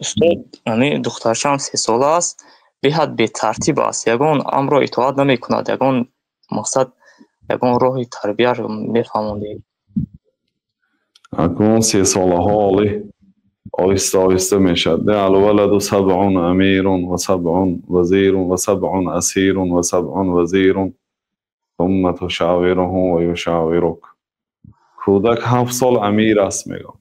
استاد یعنی دخترشم 3 ساله است، بهت به ترتیب است، یگان امر را اطاعت نمی کند، یگان مقصد یگان راه تربیت میفهمونده. اکنون 3 ساله ها عالی آهسته آهسته میشد. الولد 7 امیر و 7 وزیر و 7 اسیر و 7 وزیر ثم تشاوره و یشاورک. کودک 7 سال امیر است میگم.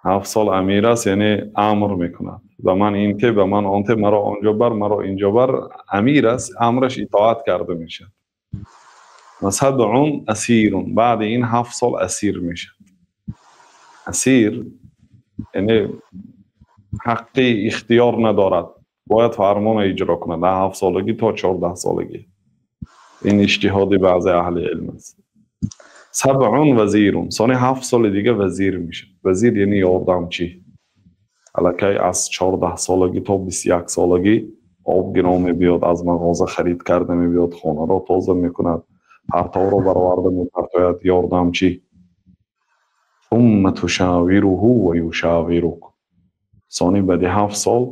7 سال امیر است یعنی امر میکند و من اینته و من آنته، مرا آنجا بر مرا اینجا بر. امیر است، امرش اطاعت کرده میشه. و 7 اسیر، بعد این 7 سال اسیر میشه. اسیر یعنی حقی اختیار ندارد، باید فرمان اجرا کند در 7 سالگی تا 14 سالگی. این اجتهاد بعض اهل علم است. 7 وزیر، سال 7 سال دیگه وزیر میشه. وزیر یعنی یاردمچی. الکی از 14 سالگی تا 21 سالگی آبگیرا میبیاد، از مغازه خرید کرده میبیاد، خانه را تازه میکند، پرتو را برآورده میپرتاید، یاردمچی. ثم تشاوره و یشاورک. ثانی بعد 7 سال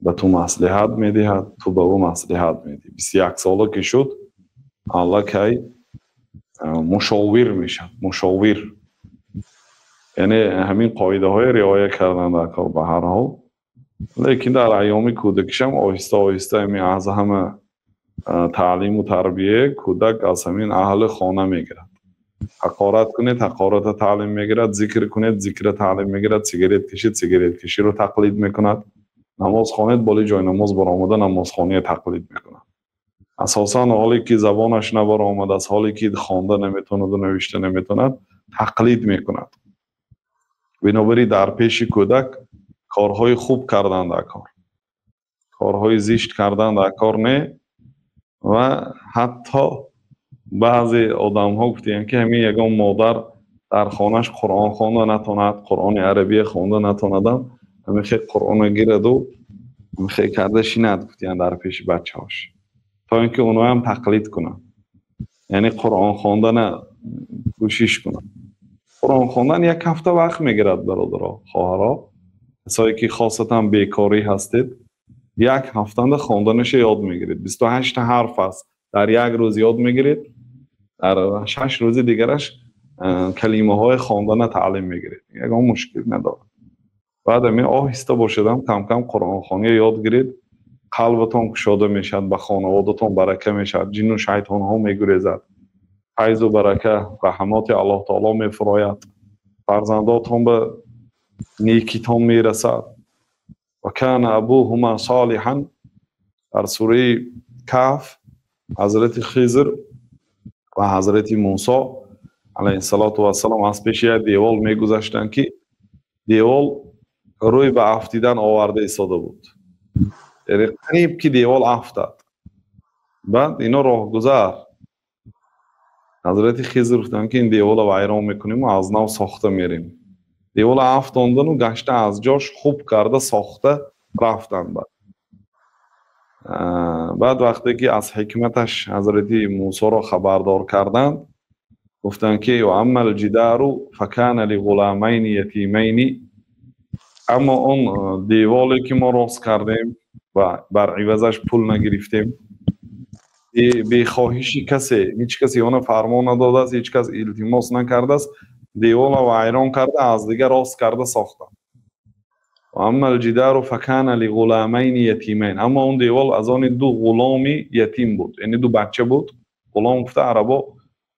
به تو مصلحت میدهد، تو به او مصلحت میدی. 21 ساله که شد الکی مشاور میشد. مشاور یعنی همین قاعده های رعایت کردن در کار به هر حال. لیکن در ایام کودکشم آهسته آهسته از همه تعلیم و تربیه کودک از همین اهل خانه میگیرد. حقارت کنید حقارت تعلیم میگیرد، ذکر کنید ذکر تعلیم میگیرد، سیگارت کشید سیگارت کشی رو تقلید میکند، نماز خوانید بالی جای نماز برآمده نماز خوانی تقلید میکند. اساسا حالی که زبانش نبر آمده است، حالی که خوانده نمیتوند و نوشته نمیتوند، تقلید میکند. بنابراین در پیش کودک کارهای خوب کردن در کار، کارهای زشت کردن در کار نه. و حتی بعضی آدم ها گفتن که همین یگان مادر در خانهش قرآن خوانده نتواند، قرآن عربی خوانده نتواند، همین خیلی قرآن گیرد و خیلی کرده شیند گفتن در پیش بچه هاش، تا اینکه اونها هم تقلید کنن. یعنی قرآن خواندن کوشش کنن. قرآن خواندن 1 هفته وقت میگیرد برادرها خواهرها. کسایی که خاصتا بیکاری هستید 1 هفته خواندنش یاد میگیرید. 28 حرف است در 1 روز یاد میگیرید، در 6 روز دیگرش کلمه های خواندن تعلیم میگیرید. یگان مشکل نداره. بعد همین آهسته باشیدم کم کم قرآن خوانی یاد گیرید. قلبتون گشاده میشد، به خانوادتون برکه میشد، جن و شیطان ها میگریزد، فیض و برکه رحمات الله تعالی میفراید، فرزنداتون به نیکیتون میرسد. و کان ابوهما صالحا، در سوره کهف حضرت خضر و حضرت موسی علیه السلام از پیش یک دیوال میگذشتند که دیوال روی به افتیدن آورده ایستاده بود. یعنی قریب که دیوال افتاد. بعد اینا راهگذر حضرت خضر گفتن که این دیوال رو ویران میکنیم و از نو ساخته میریم. دیوال افتاندن و گشته از جاش خوب کرده ساخته رفتن. بعد وقتی که از حکمتش حضرت موسی را خبردار کردند گفتن که و اما الجدار فکان لغلامین یتیمین، اما اون دیوالی که ما راست کردیم و بر عوضش پول نگرفتیم، بی خواهشی کسی، هیچ کسی اون فرمان نداده است، هیچ کس التماس نکرده است، دیوال و ویران کرده از دیگه راست کرده ساختن. و اما الجدار فکان لغلامین یتیمین، اما اون دیوال از آن 2 غلامی یتیم بود، یعنی 2 بچه بود. غلام گفته عربا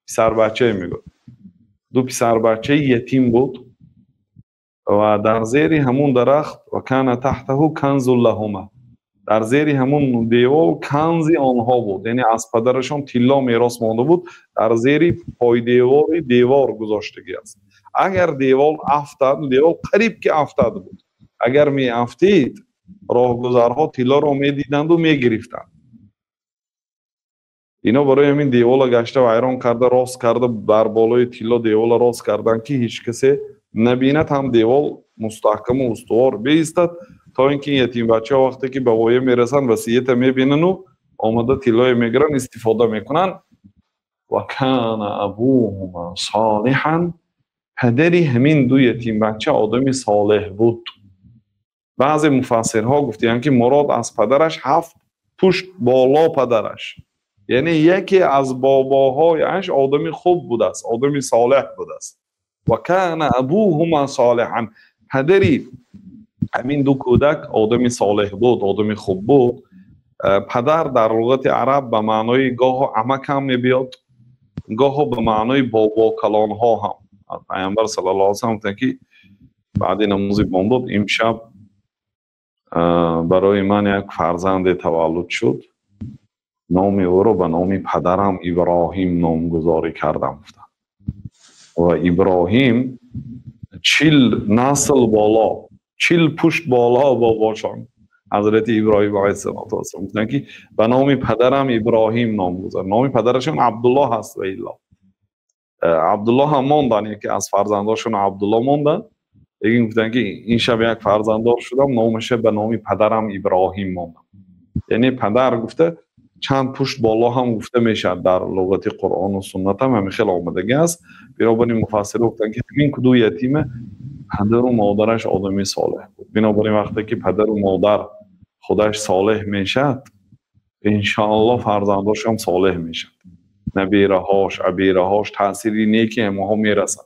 پسر بچه میگه، 2 پسر بچه یتیم بود. و در زیر همون درخت و کان تحته کنز لهما، در زیر همون دیوال کنزی آنها بود، یعنی از پدرشان طلا میراث مانده بود، در زیر پای دیوار گذاشتگی است. اگر دیوال افتاد، دیوال قریب که افتاد بود، اگر می افتید راهگذرها طلا را میدیدند و میگرفتند. اینا برای همین دیوال گشته و ویران کرده، راست کرده، بر بالای طلا دیوال راست کردن که هیچ کسی نبیند، هم دیوال مستحکم و استوار بیستد، تا اینکه یتیم بچه وقتی که به وایه میرسن وصیت میبینن و آمده طلای میگیرن استفاده میکنن. و کان ابوهما صالحا، پدری همین 2 یتیم بچه آدمی صالح بود. بعضی مفسرها گفتند که مراد از پدرش 7 پشت بالا پدرش، یعنی یکی از باباهایش آدمی خوب بوده است، آدمی صالح بوده است. و کان ابوهما صالحا، پدری همین دو کودک آدمی صالح بود، آدمی خوب بود. پدر در لغت عرب به معنای گاه عمک هم میبیاد، گاه به معنای بابا کلان ها هم. پیامبر صلی الله علیه و سلم گفت که بعد نماز بامداد امشب برای من یک فرزند تولد شد، نام او را به نام پدرم ابراهیم نامگذاری کردم. و ابراهیم 40 نسل بالا، 40 پشت بالا باباشان حضرت ابراهیم علیه السلام گفتن که به نام پدرم ابراهیم نامگذار. نام پدرشون عبدالله هست. و الا عبدالله هم ماندن، یکی از فرزنداشون عبدالله ماندن. یکی گفتن که این شب یک فرزنددار شدم، نامش به نام پدرم ابراهیم ماندم. یعنی پدر گفته چند پشت بالا هم گفته میشه در لغت قرآن و سنت هم همین خیلی آمدگی است. بنابراین مفسر گفتن که این کدو یتیمه پدر و مادرش آدمی صالح بود. بنابراین وقتی که پدر و مادر خودش صالح میشد، انشاءالله فرزنداش هم صالح میشد. نبیره هاش، عبیره هاش تأثیری نیکی ما ها میرسد.